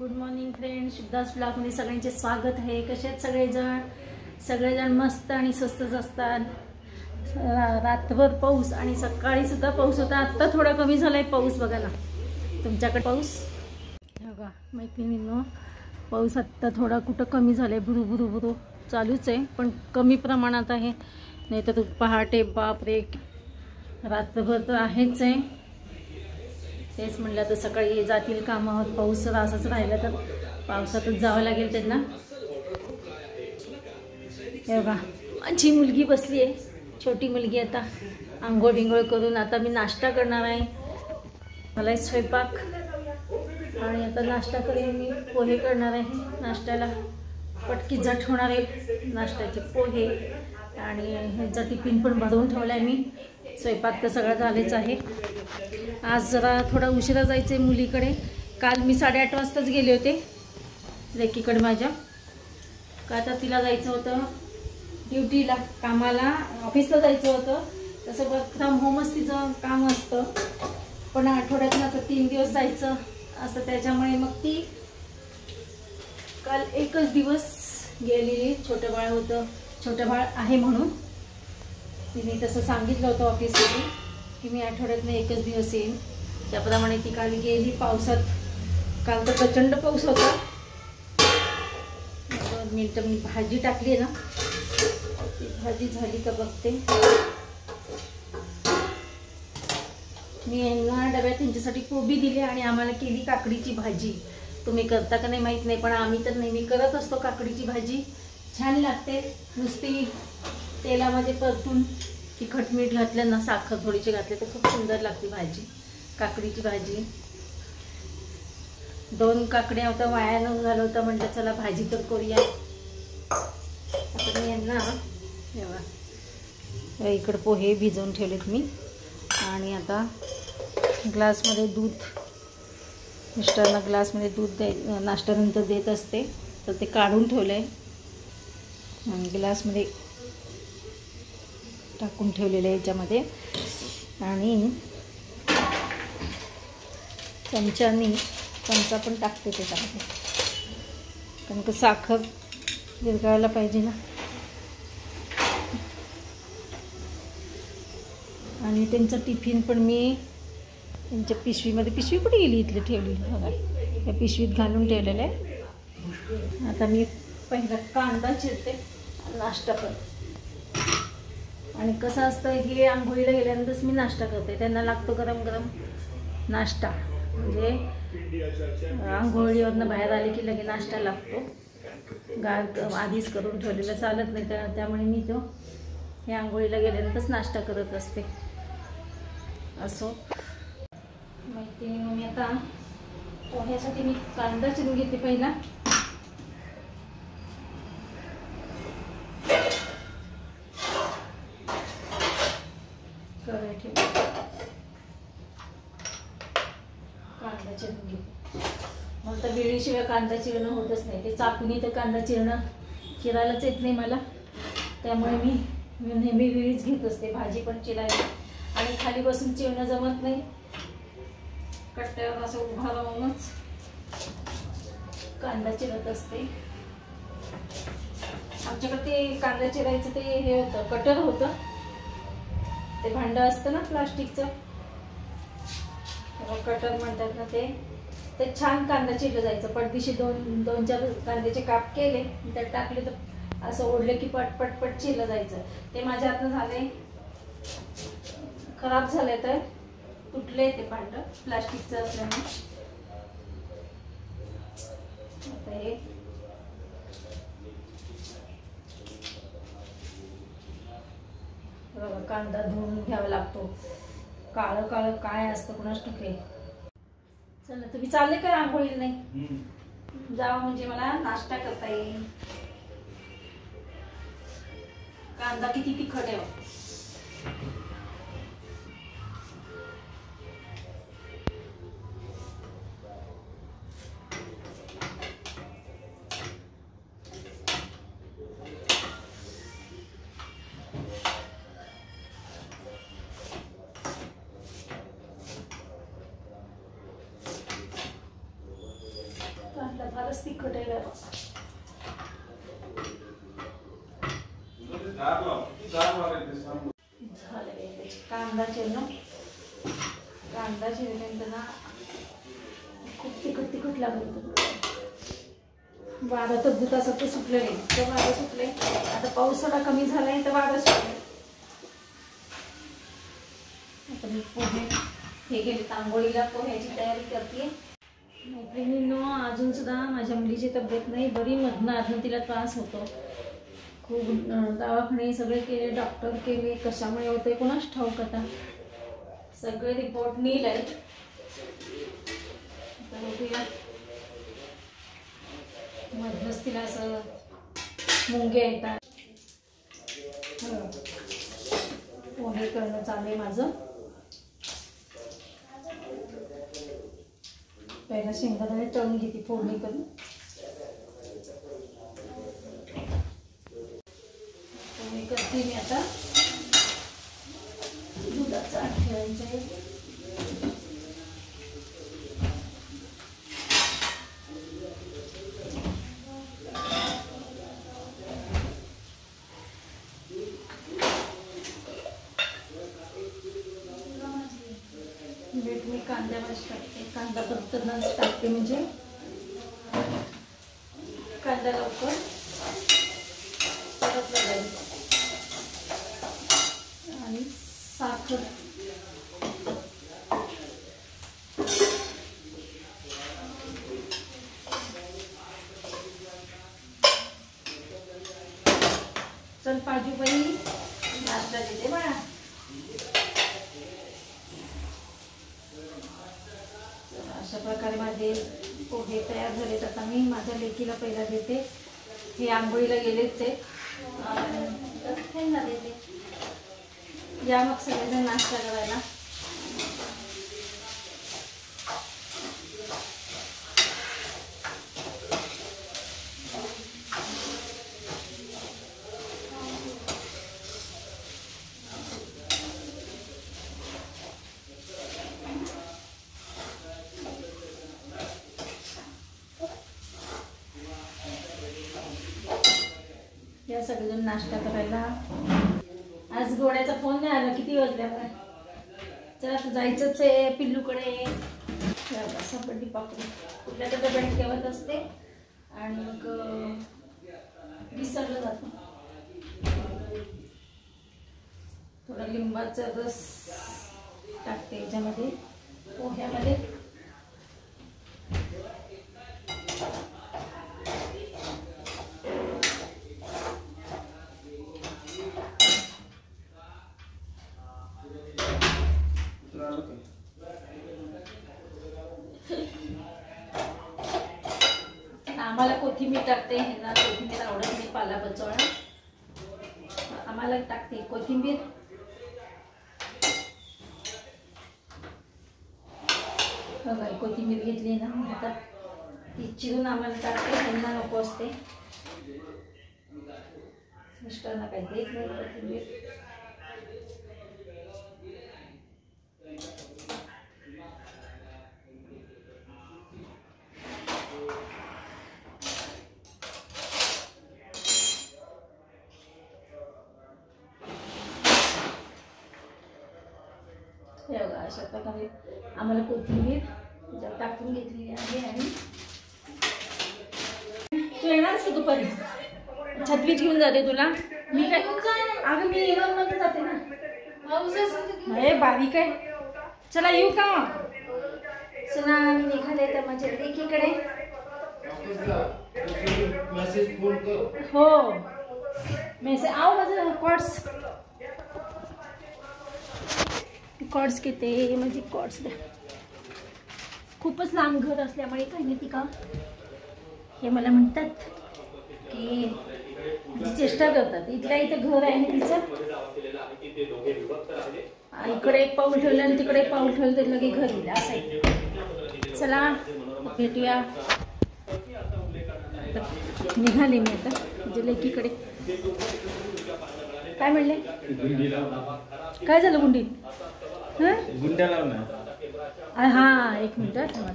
Good morning friends, शुभदास ब्लॉगमध्ये सगळ्यांचे स्वागत आहे। कसे आहेत सगळेजण मस्त आणि स्वस्तच असतात। रातभर पाऊस आणि सकाळी सुद्धा पाऊस होता। आता थोडा कमी झालाय पाऊस, बघा ना तुमच्याकडे पाऊस बघा मैत्रिणींनो, पाऊस आता थोडा कुठं कमी झालाय, भुरू चालूच आहे पण कमी प्रमाणात आहे। नाही तर पहाटे बापरे रातभर तर आहेच आहे। तेच म्हणलं तर सकाळी जातील कामावर, पाऊस जर असंच राहिला तर पावसातच जावं लागेल त्यांना। हे बघा माझी मुलगी बसली आहे, छोटी मुलगी। आता आंघोळ बिंघोळ करून आता मी नाश्ता करणार आहे। मला स्वयंपाक आणि आता नाश्ता करेन मी, पोहे करणार आहे नाश्त्याला। पटकी झट होणार आहे नाश्त्याचे पोहे आणि ह्याचा टिफिन पण भरवून ठेवला आहे मी। स्वयंपाक तर सगळं झालेच आहे। आज जरा थोडा उशिरा जायचं आहे मुलीकडे। काल मी 8:30 वाजताच गेले होते लेकीकडे माझ्या, का तर तिला जायचं होतं ड्युटीला, कामाला, ऑफिसला जायचं होतं। तसं वर्क फ्रॉम होमच तिचं काम असतं, पण आठवड्यातनं तर 3 दिवस जायचं असं, त्याच्यामुळे मग ती काल एकच दिवस गेलेली। छोटं बाळ होतं, छोटं बाळ आहे म्हणून तिने तसं सांगितलं होतं ऑफिसमध्ये की मी आठवड्यातनं एकच दिवस येईन। त्याप्रमाणे ती काल गेली पावसात। काल तर प्रचंड पाऊस होता। मी भाजी टाकली ना, भाजी झाली का बघते मी। यांना डब्यात त्यांच्यासाठी कोबी दिली आणि आम्हाला केली काकडीची भाजी। तुम्ही करता का नाही माहीत नाही, पण आम्ही तर नेहमी करत असतो काकडीची भाजी। छान लागते, नुसती तेलामध्ये परतून तिखट मीठ घातलं ना, साखर थोडीशी घातली तर खूप सुंदर लागते भाजी, काकडीची भाजी। 2 काकड्या होत्या, वाया न झालं होतं, म्हटलं चला भाजी तर करूया। आता मी यांना इकडं पोहे भिजवून ठेवलेत मी आणि आता ग्लासमध्ये दूध, मिस्टरना ग्लासमध्ये दूध नाश्त्यानंतर देत असते, तर ते काढून ठेवलं आहे आणि ग्लासमध्ये टाकून ठेवलेलं आहे याच्यामध्ये। आणि चमचा पण टाकते त्याच्यामध्ये, कारण का साखर विरघळायला पाहिजे ना। आणि त्यांचं टिफिन पण मी त्यांच्या पिशवीमध्ये, पिशवी कुठे गेली इथली ठेवली बघा, या पिशवीत घालून ठेवलेलं आहे। आता मी पहिला कांदा चिरते, नाश्ता करते। आणि कसं असतं, हे आंघोळीला गेल्यानंतरच मी नाश्ता करते, त्यांना लागतो गरम गरम नाश्ता। म्हणजे आंघोळीवरनं बाहेर आले की लगे नाश्ता लागतो, गार आधीच करून ठेवलेलं चालत नाही, त्यामुळे मी हे आंघोळीला गेल्यानंतरच नाश्ता करत असते। असो माहिती मग मी आता पोह्यासाठी मी कांदा चिरून घेते पहिला। कांदा चिरून घेते, मग तर वेळीशिवाय कांदा चिरणं होतच नाही। ते चाकूनी तर कांदा चिरायलाच येत नाही मला, त्यामुळे मी नेहमी वेळीच घेत असते भाजी पण चिरायला। आणि खाली बसून चिरणं जमत नाही, कट्ट्यावर असं उभा राहूनच कांदा चिरत असते। आमच्याकडे ते कांदा चिरायचं ते हे होतं, कटर होतं, ते भांडं असतं ना प्लास्टिकचं, कटर म्हणतात ना, ते छान कांदा चिरलं जायचं। पटदिशी 2-4 कांद्याचे काप केले, त्यात टाकले तर असं ओढले की पट चिरलं जायचं। ते माझ्या हातनं झाले, खराब झाले, तर तुटले ते भांडं प्लास्टिकचं असल्याने। आता हे कांदा धुवून घ्यावा लागतो, काळं काळं काय असतं कुणास ठाऊक। चला तुम्ही चालले काय आंघोळीला? नाही जावं म्हणजे मला नाश्ता करता येईल। कांदा किती तिखट आहे, बरंच तिखट आहे जरा. झालं कांदा चिरणं. कांदा चिरल्यानंतर ना खूप तिखट लागत होतं. वारा तर भूतासारखं सुटलं नाही, तर वारा सुटले. आता पाऊस थोडा कमी झालाय तर वारा सुटले. आता मी पोहे हे गेले तांबोळीला, पोह्याची तयारी करते. मैत्रिणींनो, अजून सुद्धा माझ्या मुलीची तब्येत नाही बरी. मधनं तिला त्रास होतो खूप. दवाखाने सगळे केले, डॉक्टर केले, कशामुळे होते कोणाच ठाऊक. आता सगळे रिपोर्ट नील आहेत. तर बघूया. मधनच तिला असं मुंगे येतात. पोहे करणं चालू आहे माझं. पहिला शेंगदाणे तळून घेते फोडणी करून. पोहे करते मी आता. दुधाचा आट ठेवायचा आहे. मीठ मी कांद्यावरच टाकते. कांदा परततानाच टाकते म्हणजे कांदा लवकर परतला जाईल. आणि साखर. चल पाजूबाई नाश्ता देते बाळा. अशा प्रकारे माझे पोहे तयार झालेत. आता मी माझ्या लेकीला पहिला देते. हे आंघोळीला गेलेच ते त्यांना देते. या मग सगळेजण नाश्ता करायला. या सगळेजण नाश्ता करायला. आज गोड्याचा फोन नाही आला. किती वाजले आपण? चला आता जायचंच आहे पिल्लूकडे. सापडली पापडी. कुठल्या तर डब्यात ठेवत असते आणि मग विसरलं जातं. थोडा लिंबाचा रस टाकते याच्यामध्ये पोह्यामध्ये. आम्हाला कोथिंबीर टाकते. ह्यांना कोथिंबीर आवडत नाही, पाला बचवणं. आम्हाला टाकते कोथिंबीर. बघा कोथिंबीर घेतली ना आता ती चिरून आम्हाला टाकते. ह्यांना नको असते. मिस्टरांना काही देत नाही कोथिंबीर. अशा प्रकारे आम्हाला कोथिंबीर त्याच्यात टाकून घेतलेली आहे. आणि तू येणारच का दुपारी? छत्रीत घेऊन जाते तुला मी. काय अगं मी मध्ये जाते ना. हे बारीक आहे. चला येऊ का? चला निघाले तर माझ्या लेकीकडे. हो मेसेज आओ. माझं कॉर्ड्स घेते. म्हणजे कॉर्ड्स द्या. खूपच लांब घर असल्यामुळे काही नाही का हे मला म्हणतात की चेष्टा करतात. इथल्या इथं घर आहे तिचं. इकडे एक पाऊल ठेवलं आणि तिकडे एक पाऊल ठेवलं तरी लगे घर येईल असं आहे. चला भेटूया. निघाले मी आता म्हणजे लेकीकडे. काय म्हणले? काय झालं गुंडीत? हा 1 मिनिट थांबा.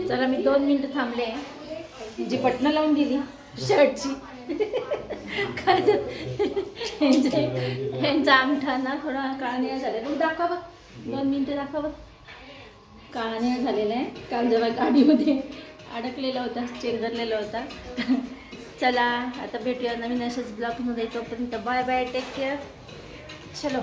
चला मी 2 मिनिटं थांबले. जी बटणं लावून दिली शर्टची. काय तर ह्यांचा अंगठा ना थोडा काळनिळा झालेला. दाखवा बघ, 2 मिनिटं दाखवा बघ. काळनिळा झालेला आहे. काल जरा गाडीमध्ये अडकलेला होता, चेंगरलेला होता. चला आता भेटूया नवीन अशाच ब्लॉगमध्ये. तोपर्यंत बाय बाय, टेक केअर. चलो.